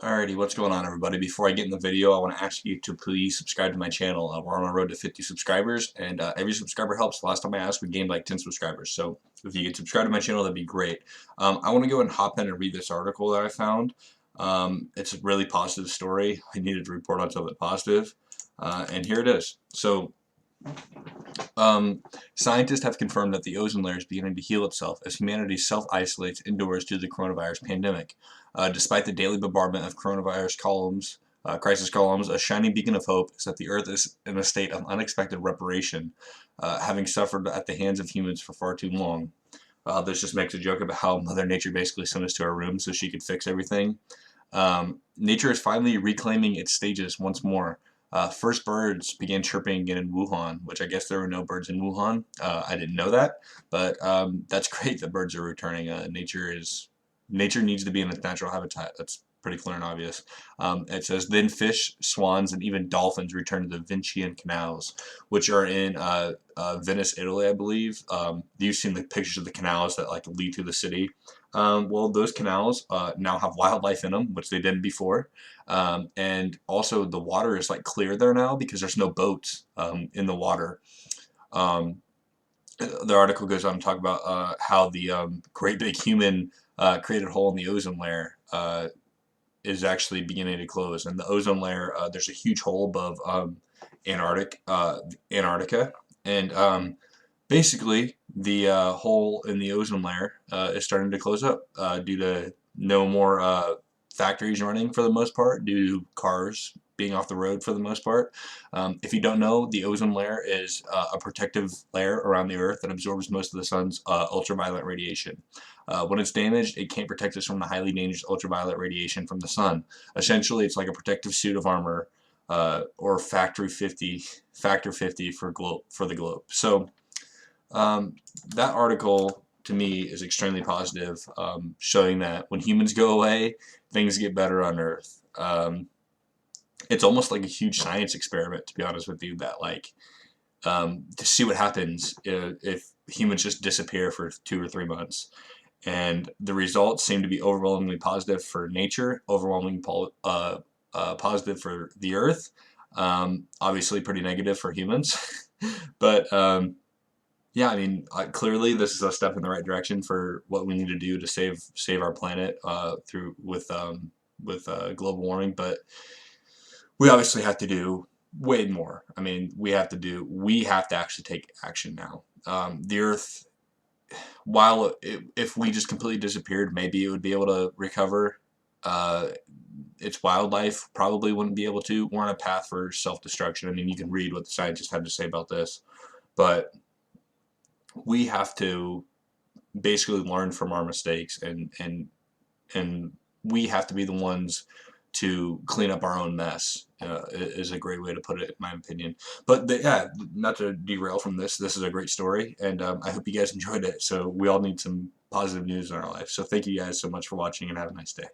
Alrighty, what's going on, everybody? Before I get in the video, I want to ask you to please subscribe to my channel. We're on a road to 50 subscribers, and every subscriber helps. Last time I asked, we gained like 10 subscribers, so if you could subscribe to my channel, that'd be great. I want to go and hop in and read this article that I found. It's a really positive story. I needed to report on something positive, and here it is. So, scientists have confirmed that the ozone layer is beginning to heal itself as humanity self-isolates indoors due to the coronavirus pandemic. Despite the daily bombardment of coronavirus crisis columns, a shining beacon of hope is that the Earth is in a state of unexpected reparation, having suffered at the hands of humans for far too long. This just makes a joke about how Mother Nature basically sent us to our room so she could fix everything. Nature is finally reclaiming its stages once more. First birds began chirping again in Wuhan, which I guess there were no birds in Wuhan. I didn't know that, but that's great that birds are returning. Nature needs to be in its natural habitat. That's pretty clear and obvious. It says, then fish, swans, and even dolphins return to the Vincian canals, which are in Venice, Italy, I believe. You've seen the pictures of the canals that like lead to the city. Well, those canals now have wildlife in them, which they didn't before. And also the water is like clear there now because there's no boats in the water. Um, the article goes on to talk about how the great big human created hole in the ozone layer is actually beginning to close. And the ozone layer, there's a huge hole above Antarctica. And basically, the hole in the ozone layer is starting to close up due to no more factories running for the most part, due to cars being off the road for the most part. If you don't know, the ozone layer is a protective layer around the Earth that absorbs most of the sun's ultraviolet radiation. When it's damaged, it can't protect us from the highly dangerous ultraviolet radiation from the sun. Essentially, it's like a protective suit of armor, or factor 50 for the globe. So that article to me is extremely positive, showing that when humans go away, things get better on Earth. It's almost like a huge science experiment, to be honest with you, that like to see what happens if humans just disappear for 2 or 3 months. And the results seem to be overwhelmingly positive for nature, overwhelmingly positive for the Earth, obviously pretty negative for humans. But yeah, I mean, clearly this is a step in the right direction for what we need to do to save our planet with global warming. But we obviously have to do way more. I mean, we have to actually take action now. The Earth, while if we just completely disappeared, maybe it would be able to recover. Its wildlife probably wouldn't be able to. We're on a path for self-destruction. I mean, you can read what the scientists have to say about this, but we have to basically learn from our mistakes, and we have to be the ones to clean up our own mess, is a great way to put it, in my opinion. But yeah, not to derail from this is a great story, and I hope you guys enjoyed it. So we all need some positive news in our life. So thank you guys so much for watching, and have a nice day.